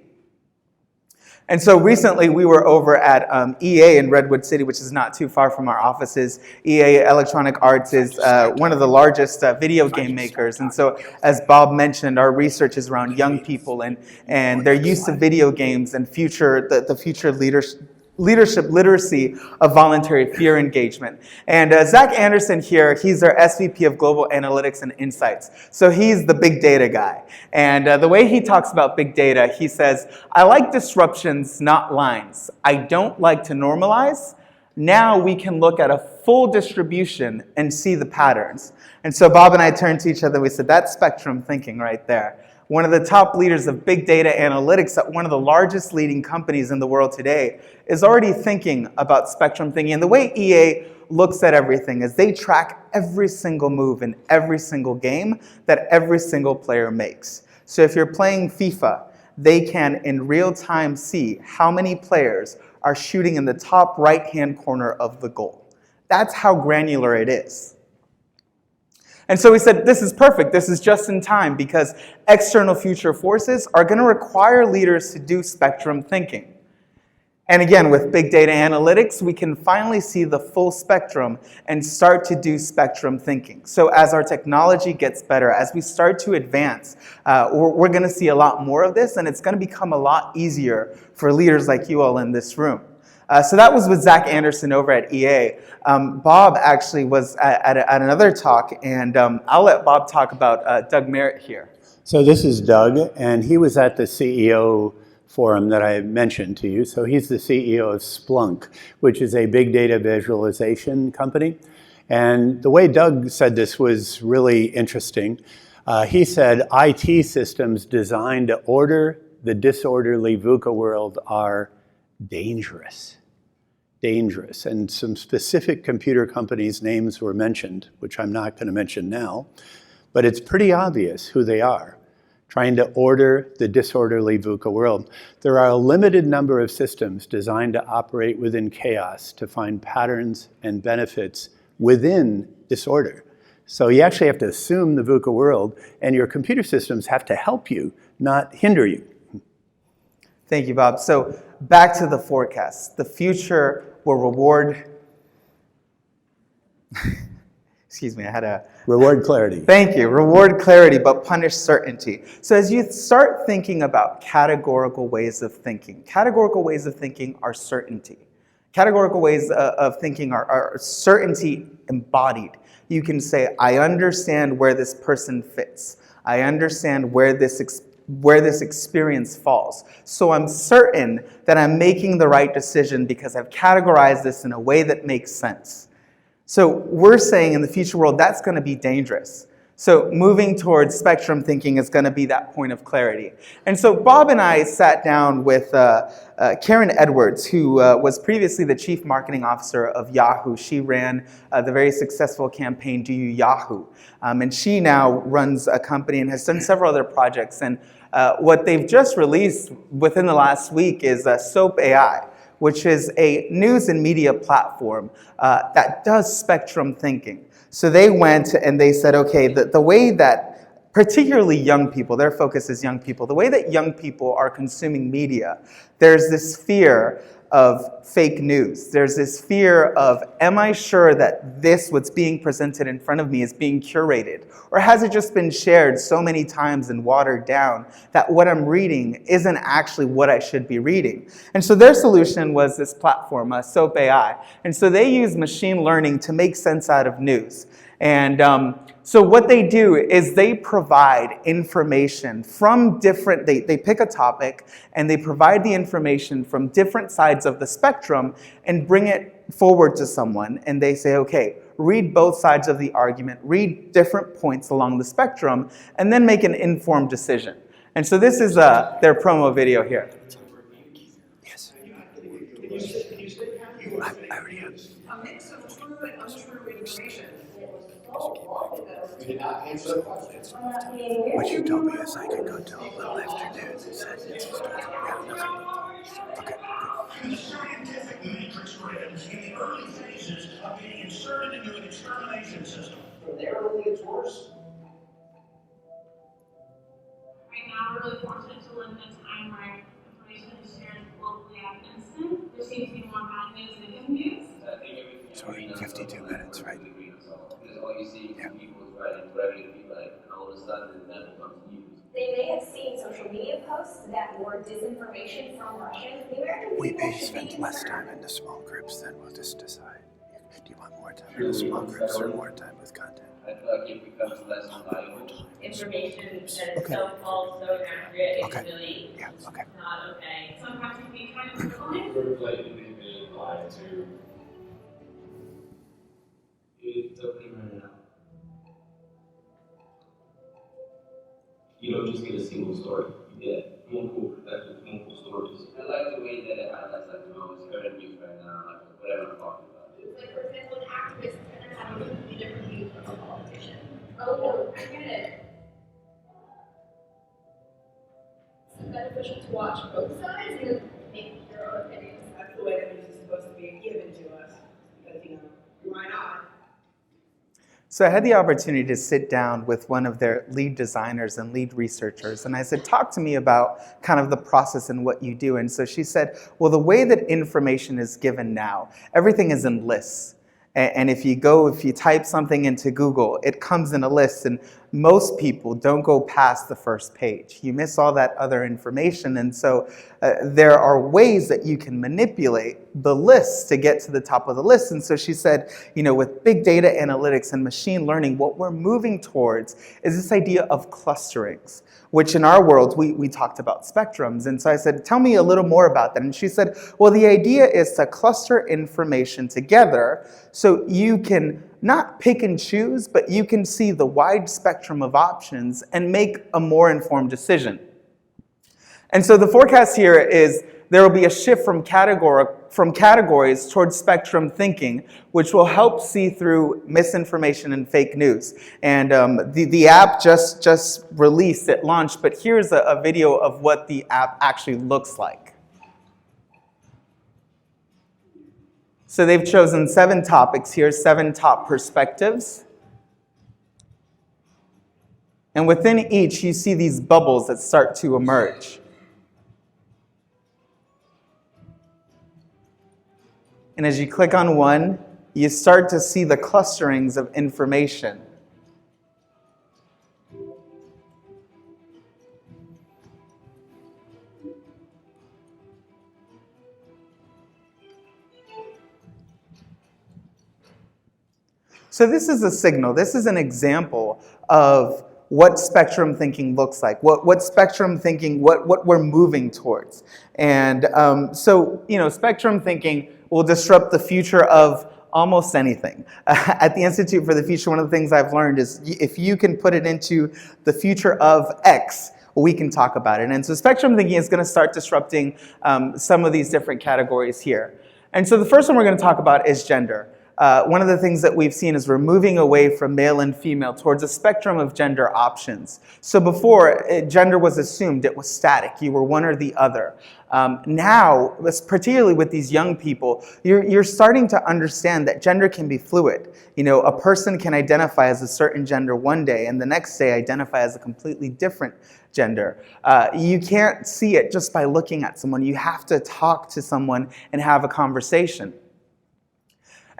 And so recently we were over at EA in Redwood City, which is not too far from our offices. EA Electronic Arts is one of the largest video game makers. And so as Bob mentioned, our research is around young people and their use of video games and the future leadership literacy of voluntary peer engagement. And Zach Anderson here, he's our SVP of Global Analytics and Insights. So he's the big data guy. And the way he talks about big data, he says, I like disruptions, not lines. I don't like to normalize. Now we can look at a full distribution and see the patterns. And so Bob and I turned to each other, we said, that's spectrum thinking right there. One of the top leaders of big data analytics at one of the largest leading companies in the world today is already thinking about spectrum thinking. And the way EA looks at everything is they track every single move in every single game that every single player makes. So if you're playing FIFA, they can in real time see how many players are shooting in the top right-hand corner of the goal. That's how granular it is. And so we said, this is perfect. This is just in time because external future forces are going to require leaders to do spectrum thinking. And again, with big data analytics, we can finally see the full spectrum and start to do spectrum thinking. So as our technology gets better, as we start to advance, we're going to see a lot more of this, and it's going to become a lot easier for leaders like you all in this room. So that was with Zach Anderson over at EA. Bob actually was at another talk, and I'll let Bob talk about Doug Merritt here. So this is Doug, and he was at the CEO forum that I mentioned to you. So he's the CEO of Splunk, which is a big data visualization company. And the way Doug said this was really interesting. He said IT systems designed to order the disorderly VUCA world are dangerous. And some specific computer companies' names were mentioned, which I'm not going to mention now, but it's pretty obvious who they are, trying to order the disorderly VUCA world. There are a limited number of systems designed to operate within chaos to find patterns and benefits within disorder. So you actually have to assume the VUCA world, and your computer systems have to help you, not hinder you. Thank you, Bob. So back to the forecast. The future will reward, excuse me, I had a... Reward clarity. Thank you. Reward clarity, but punish certainty. So as you start thinking about categorical ways of thinking are certainty. Categorical ways of thinking are certainty embodied. You can say, I understand where this person fits. I understand where this experience falls. So I'm certain that I'm making the right decision because I've categorized this in a way that makes sense. So we're saying in the future world, that's going to be dangerous. So moving towards spectrum thinking is going to be that point of clarity. And so Bob and I sat down with Karen Edwards, who was previously the chief marketing officer of Yahoo. She ran the very successful campaign, Do You Yahoo? And she now runs a company and has done several other projects. And what they've just released within the last week is SOAP AI, which is a news and media platform that does spectrum thinking. So they went and they said, okay, the way that particularly young people, their focus is young people, the way that young people are consuming media, there's this fear of fake news. There's this fear of, am I sure that this, what's being presented in front of me, is being curated? Or has it just been shared so many times and watered down that what I'm reading isn't actually what I should be reading? And so their solution was this platform, SOAP AI. And so they use machine learning to make sense out of news. And so what they do is they provide information from different, they pick a topic and they provide the information from different sides of the spectrum and bring it forward to someone. And they say, okay, read both sides of the argument, read different points along the spectrum, and then make an informed decision. And so this is their promo video here. Yes. I already have. A mix of true and untrue information. What you told me is I could go till a little afternoon and said it's a story. Yeah, okay. The scientific matrix grids in the early phases of being inserted into an extermination system. From there, only gets worse. Right now, we're really fortunate to live in a time where information is shared globally at an instant. There seems to be more bad news than good news. Sorry, 52 minutes, right? Because all you see is people writing regular people, like, and all of a sudden that becomes news. They may have seen social media posts that were disinformation from Russians. The American We people may should be spend less time in the small groups, then we'll just decide. Do you want more time in the small groups or more time with content? I feel like it becomes less valuable. Information that is so false, so inaccurate, it's really Okay. not okay. Sometimes it can be kind of annoying. Sort of like being lied to. It's okay right now. You don't just get a single story. You get multiple perspectives, multiple stories. I like the way that it highlights, like, it's current news right now, like, whatever I'm talking about. It's like, for example, an activist is going to have a completely different view from a politician. Oh, no, I get it. It's beneficial to watch both sides and make your own opinions. That's the way that news is supposed to be given to us. Because, why not? So I had the opportunity to sit down with one of their lead designers and lead researchers, and I said, talk to me about kind of the process and what you do. And so she said, well, the way that information is given now, everything is in lists. And if you type something into Google, it comes in a list, and most people don't go past the first page. You miss all that other information, and so there are ways that you can manipulate the lists to get to the top of the list. And so she said, with big data analytics and machine learning, what we're moving towards is this idea of clusterings, which in our world, we talked about spectrums. And so I said, tell me a little more about that. And she said, well, the idea is to cluster information together so you can not pick and choose, but you can see the wide spectrum of options and make a more informed decision. And so the forecast here is there will be a shift from categories towards spectrum thinking, which will help see through misinformation and fake news. And the app just released at launch, but here's a video of what the app actually looks like. So they've chosen 7 topics here, 7 top perspectives. And within each, you see these bubbles that start to emerge. And as you click on one, you start to see the clusterings of information. So this is a signal. This is an example of what spectrum thinking looks like, what spectrum thinking, what we're moving towards. And so, spectrum thinking will disrupt the future of almost anything. At the Institute for the Future, one of the things I've learned is if you can put it into the future of X, we can talk about it. And so spectrum thinking is going to start disrupting some of these different categories here. And so the first one we're going to talk about is gender. one of the things that we've seen is we're moving away from male and female towards a spectrum of gender options. So before, gender was assumed, it was static. You were one or the other. Now, particularly with these young people, you're starting to understand that gender can be fluid. You know, a person can identify as a certain gender one day and the next day identify as a completely different gender. You can't see it just by looking at someone. You have to talk to someone and have a conversation.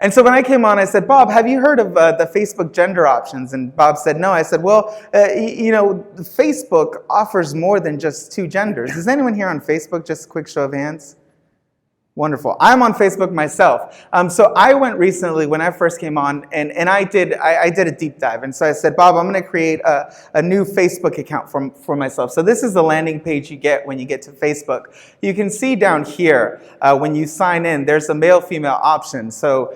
And so when I came on, I said, Bob, have you heard of the Facebook gender options? And Bob said, no. I said, well, you know, Facebook offers more than just 2 genders. Is anyone here on Facebook? Just a quick show of hands. Wonderful. I'm on Facebook myself. So I went recently when I first came on, and I did a deep dive. And so I said, Bob, I'm going to create a new Facebook account for myself. So this is the landing page you get when you get to Facebook. You can see down here when you sign in, there's a male-female option. So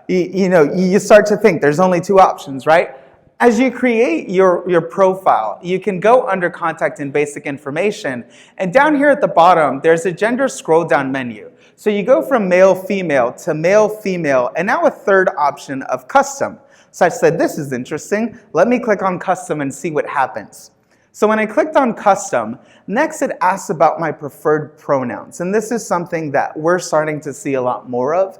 you start to think there's only 2 options, right? As you create your profile, you can go under contact and basic information, and down here at the bottom, there's a gender scroll down menu. So you go from male, female to male, female, and now a third option of custom. So I said, this is interesting. Let me click on custom and see what happens. So when I clicked on custom, next it asks about my preferred pronouns. And this is something that we're starting to see a lot more of.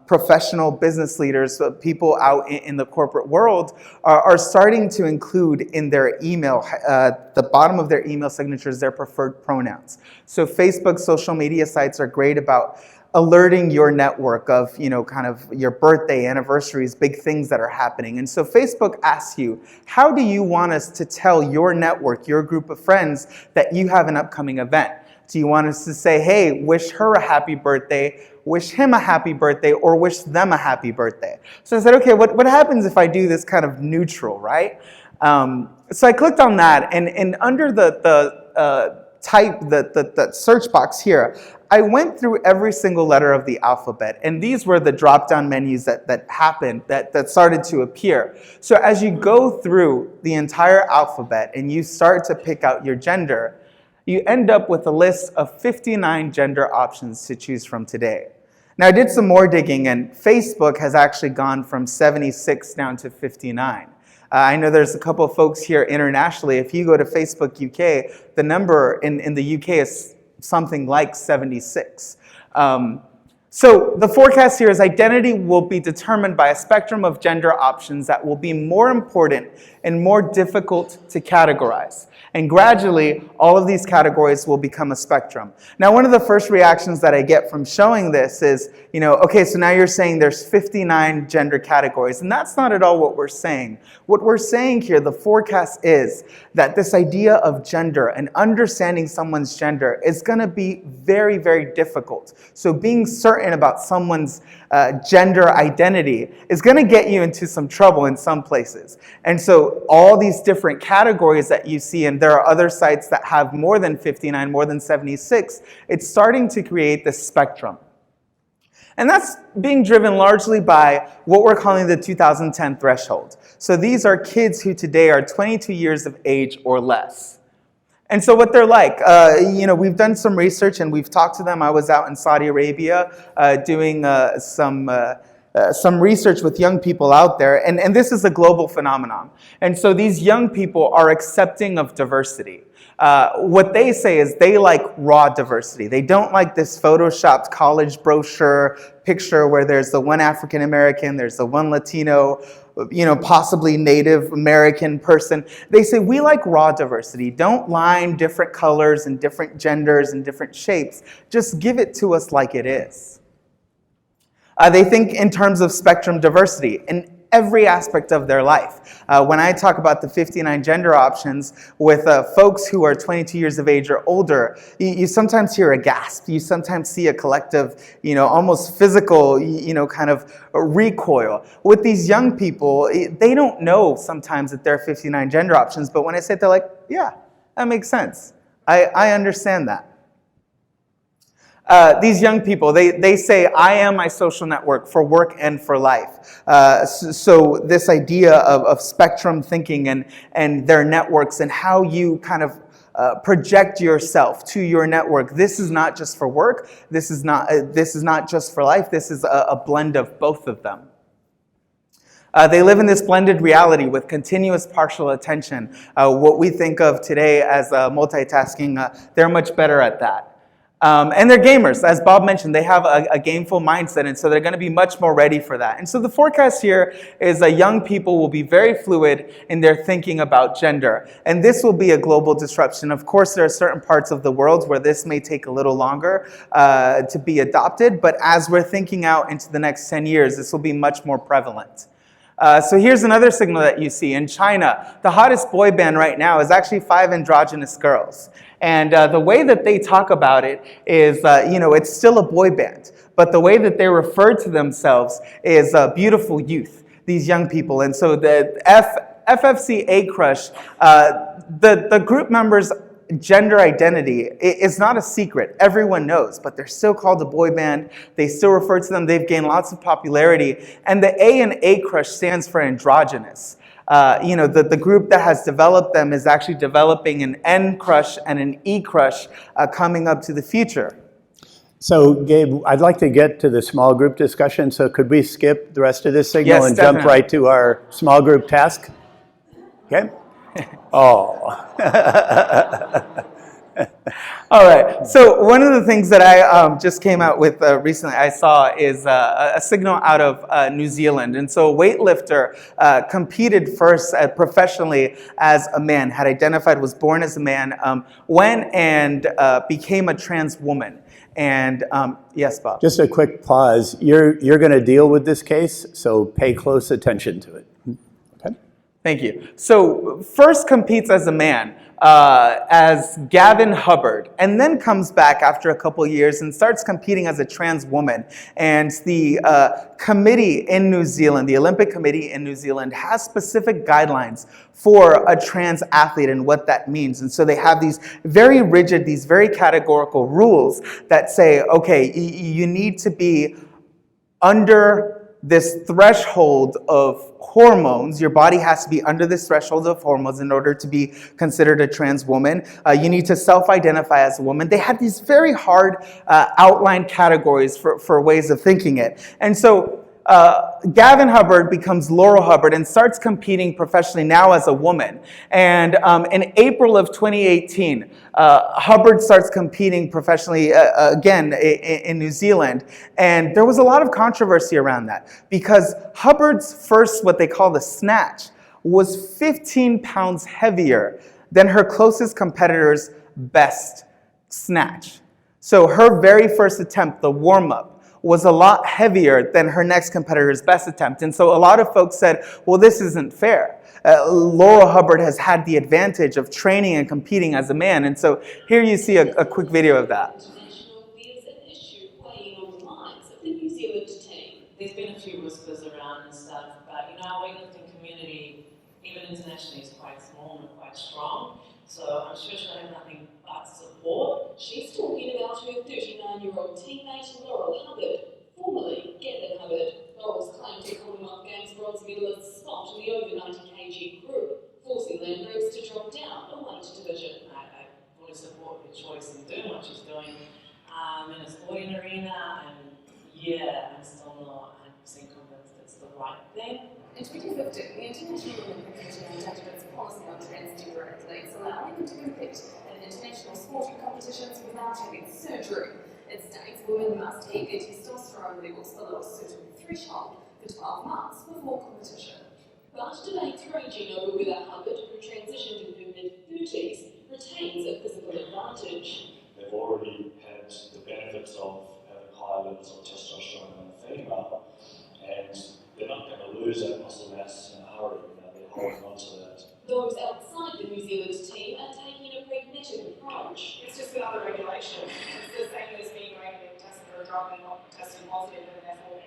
Professional business leaders, people out in the corporate world are starting to include in their email, the bottom of their email signatures, their preferred pronouns. So Facebook social media sites are great about alerting your network of, kind of your birthday, anniversaries, big things that are happening. And so Facebook asks you, how do you want us to tell your network, your group of friends, that you have an upcoming event? Do you want us to say, hey, wish her a happy birthday, wish him a happy birthday, or wish them a happy birthday? So I said, okay, what happens if I do this kind of neutral, right? So I clicked on that, and under the search box here, I went through every single letter of the alphabet, and these were the drop-down menus that happened, that started to appear. So as you go through the entire alphabet and you start to pick out your gender, you end up with a list of 59 gender options to choose from today. Now, I did some more digging, and Facebook has actually gone from 76 down to 59. I know there's a couple of folks here internationally. If you go to Facebook UK, the number in the UK is something like 76. So the forecast here is identity will be determined by a spectrum of gender options that will be more important and more difficult to categorize. And gradually, all of these categories will become a spectrum. Now, one of the first reactions that I get from showing this is, okay, so now you're saying there's 59 gender categories, and that's not at all what we're saying. What we're saying here, the forecast is that this idea of gender and understanding someone's gender is going to be very, very difficult. So being certain about someone's gender identity is going to get you into some trouble in some places. And so all these different categories that you see, and there are other sites that have more than 59, more than 76, it's starting to create this spectrum. And that's being driven largely by what we're calling the 2010 threshold. So these are kids who today are 22 years of age or less. And so what they're like, we've done some research and we've talked to them. I was out in Saudi Arabia doing some research with young people out there, and this is a global phenomenon. And so these young people are accepting of diversity. What they say is they like raw diversity. They don't like this photoshopped college brochure picture where there's the one African American, there's the one Latino, possibly Native American person. They say, we like raw diversity. Don't line different colors and different genders and different shapes. Just give it to us like it is. They think in terms of spectrum diversity in every aspect of their life. When I talk about the 59 gender options with folks who are 22 years of age or older, you sometimes hear a gasp. You sometimes see a collective, almost physical, kind of recoil. With these young people, they don't know sometimes that there are 59 gender options, but when I say it, they're like, yeah, that makes sense. I understand that. These young people, they say, I am my social network for work and for life. So this idea of spectrum thinking and their networks and how you kind of project yourself to your network. This is not just for work. This is not just for life. This is a blend of both of them. They live in this blended reality with continuous partial attention. What we think of today as multitasking, they're much better at that. And they're gamers. As Bob mentioned, they have a gameful mindset, and so they're going to be much more ready for that. And so the forecast here is that young people will be very fluid in their thinking about gender. And this will be a global disruption. Of course, there are certain parts of the world where this may take a little longer to be adopted, but as we're thinking out into the next 10 years, this will be much more prevalent. So here's another signal that you see. In China, the hottest boy band right now is actually 5 androgynous girls. And the way that they talk about it is, it's still a boy band. But the way that they refer to themselves is beautiful youth, these young people. And so the FFCA crush, the group members' gender identity is not a secret. Everyone knows, but they're still called a boy band. They still refer to them. They've gained lots of popularity. And the A in A crush stands for androgynous. The group that has developed them is actually developing an N crush and an E crush coming up to the future. So, Gabe, I'd like to get to the small group discussion. So could we skip the rest of this signal and definitely. jump right to our small group task? Okay. Oh. All right. So one of the things that I just came out with recently, I saw is a signal out of New Zealand. And so a weightlifter competed first professionally as a man, had identified, was born as a man, went and became a trans woman. And yes, Bob. Just a quick pause. You're going to deal with this case, so pay close attention to it. Okay. Thank you. So first competes as a man, as Gavin Hubbard, and then comes back after a couple years and starts competing as a trans woman. And the committee in New Zealand, the Olympic Committee in New Zealand, has specific guidelines for a trans athlete and what that means. And so they have these very rigid, these very categorical rules that say, okay, you need to be under this threshold of hormones. Your body has to be under this threshold of hormones in order to be considered a trans woman. You need to self-identify as a woman. They had these very hard outlined categories for ways of thinking it. And so Gavin Hubbard becomes Laurel Hubbard and starts competing professionally now as a woman. And in April of 2018, Hubbard starts competing professionally again in New Zealand. And there was a lot of controversy around that because Hubbard's first, what they call the snatch, was 15 pounds heavier than her closest competitor's best snatch. So her very first attempt, the warm-up, was a lot heavier than her next competitor's best attempt. And so a lot of folks said, well, this isn't fair. Laurel Hubbard has had the advantage of training and competing as a man. And so here you see a quick video of that. International, there's an issue weighing on the minds of the New Zealand team. There's been a few whispers around and stuff, but our weightlifting community, even internationally, is quite small and quite strong. So I'm sure she'll have nothing but support. She's talking about her 39-year-old teammate, Laurel Hubbard, formerly Gavin Hubbard. Laurel's claimed to Commonwealth Games bronze medalist spot in the over 90 kg group, forcing Landers to drop down a weight division. I want to support her choice in doing what she's doing in a sporting arena, and I'm still not 100% convinced it's the right thing. In 2015, the International Olympic Committee adopted its policy on transgender athletes, allowing them to compete in international sporting competitions without having surgery. It states women must keep their testosterone levels below a certain threshold for 12 months before competition. But debates raging over whether Hubbard, who transitioned in her mid-30s, retains a physical advantage. They've already had the benefits of having high levels of testosterone in a female, and they're not going to lose that muscle mass in a hurry. They're holding on to that. Those outside the New Zealand team are taking a pragmatic approach. It's just another regulation. It's the same as being regularly tested for a drug and not testing positive, and therefore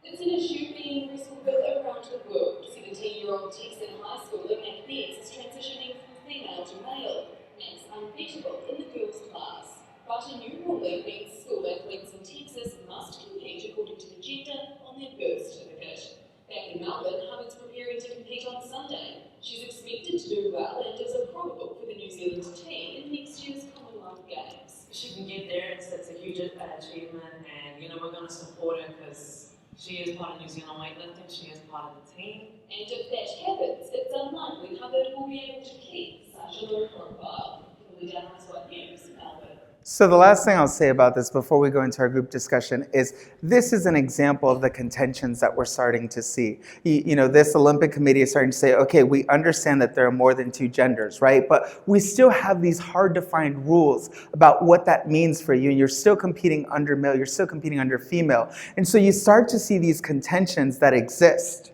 it's an issue being wrestled with around the world. 17-year-old Texan high schooler Mac Betts is transitioning from female to male. Mac's unbeatable in the girls' class. But a new ruling means school athletes in Texas must compete according to the gender on their birth certificate. Back in Melbourne, Hubbard's preparing to compete on Sunday. She's expected to do well and is a probable for the New Zealand Zealand team in next year's Commonwealth Games. She can get there, it's a huge achievement, and we're going to support her because she is part of New Zealand weightlifting, she is part of the team. And if that happens, it's unlikely Hubbard will be able to keep such a low profile. Probably down to what news, Melbourne. So the last thing I'll say about this before we go into our group discussion is this is an example of the contentions that we're starting to see. This Olympic Committee is starting to say, okay, we understand that there are more than two genders, right? But we still have these hard to find rules about what that means for you. And you're still competing under male, you're still competing under female. And so you start to see these contentions that exist.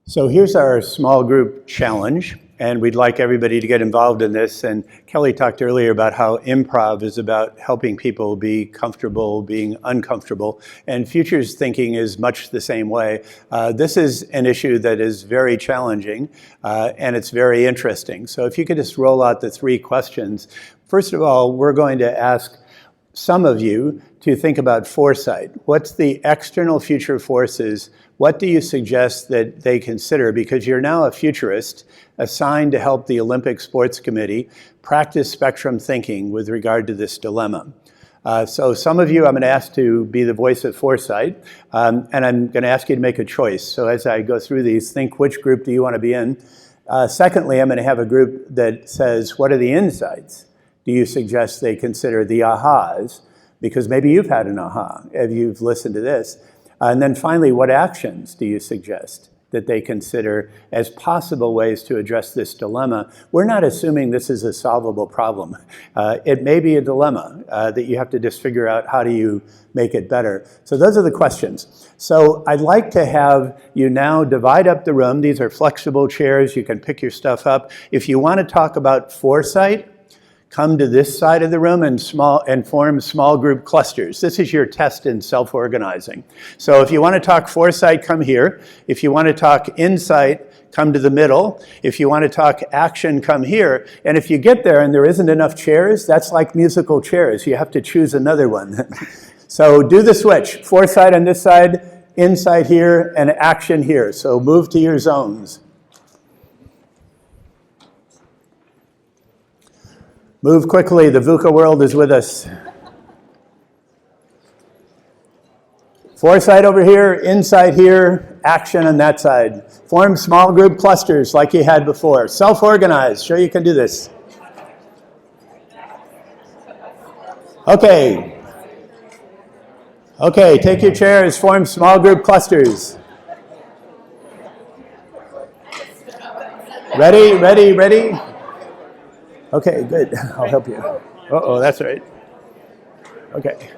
So here's our small group challenge, and we'd like everybody to get involved in this. And Kelly talked earlier about how improv is about helping people be comfortable being uncomfortable, and futures thinking is much the same way. This is an issue that is very challenging, and it's very interesting. So if you could just roll out the 3 questions. First of all, we're going to ask some of you to think about foresight. What's the external future forces? What do you suggest that they consider? Because you're now a futurist assigned to help the Olympic Sports Committee practice spectrum thinking with regard to this dilemma. So some of you I'm going to ask to be the voice of foresight, and I'm going to ask you to make a choice. So as I go through these, think which group do you want to be in. Secondly, I'm going to have a group that says, what are the insights? Do you suggest they consider the ahas? Because maybe you've had an aha if you've listened to this. And then finally, what actions do you suggest that they consider as possible ways to address this dilemma? We're not assuming this is a solvable problem. It may be a dilemma that you have to just figure out how do you make it better. So those are the questions. So I'd like to have you now divide up the room. These are flexible chairs. You can pick your stuff up. If you want to talk about foresight, come to this side of the room and form small group clusters. This is your test in self-organizing. So if you want to talk foresight, come here. If you want to talk insight, come to the middle. If you want to talk action, come here. And if you get there and there isn't enough chairs, that's like musical chairs. You have to choose another one. So do the switch. Foresight on this side, insight here, and action here. So move to your zones. Move quickly, the VUCA world is with us. Foresight over here, insight here, action on that side. Form small group clusters like you had before. Self-organize, sure you can do this. Okay. Okay, take your chairs, form small group clusters. Ready, ready, ready? Okay, good. I'll help you. Uh-oh, that's right. Okay.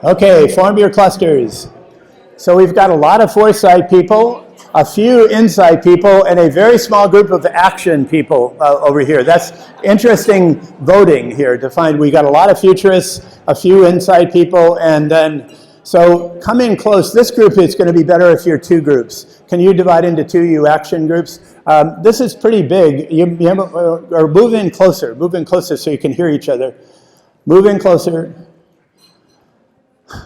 Okay, form your clusters. So we've got a lot of foresight people, a few insight people, and a very small group of action people over here. That's interesting voting here to find. We got a lot of futurists, a few insight people, and then so come in close. This group is going to be better if you're 2 groups. Can you divide into 2, you action groups? This is pretty big. Or move in closer so you can hear each other. Move in closer.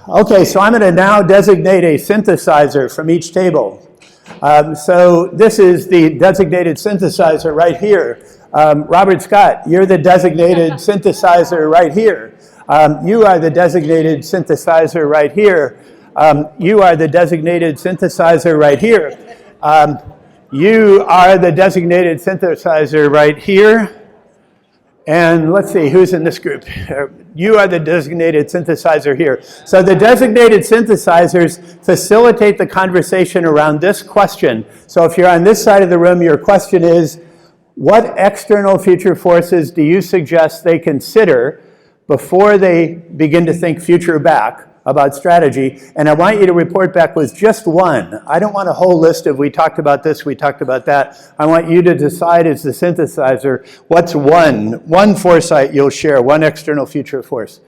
Okay, so I'm going to now designate a synthesizer from each table. So this is the designated synthesizer right here. Robert Scott, you're the designated synthesizer right here. You are the designated synthesizer right here. You are the designated synthesizer right here. You are the designated synthesizer right here. And let's see, who's in this group? You are the designated synthesizer here. So the designated synthesizers facilitate the conversation around this question. So if you're on this side of the room, your question is, what external future forces do you suggest they consider before they begin to think future back about strategy? And I want you to report back with just one. I don't want a whole list of we talked about this, we talked about that. I want you to decide as the synthesizer, what's one foresight you'll share, one external future force.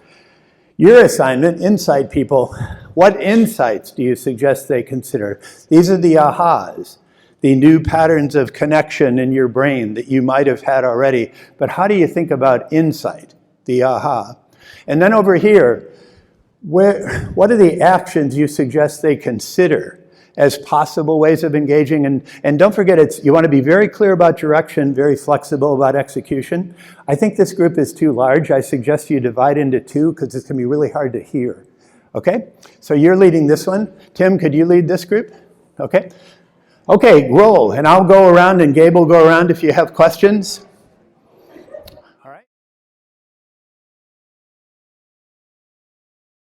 Your assignment, insight people, what insights do you suggest they consider? These are the ahas, the new patterns of connection in your brain that you might have had already. But how do you think about insight? The aha. And then over here, what are the actions you suggest they consider as possible ways of engaging. And don't forget, you want to be very clear about direction, very flexible about execution. I think this group is too large. I suggest you divide into two because it's going to be really hard to hear. Okay? So you're leading this one. Tim, could you lead this group? Okay? Okay, roll. And I'll go around and Gabe will go around if you have questions.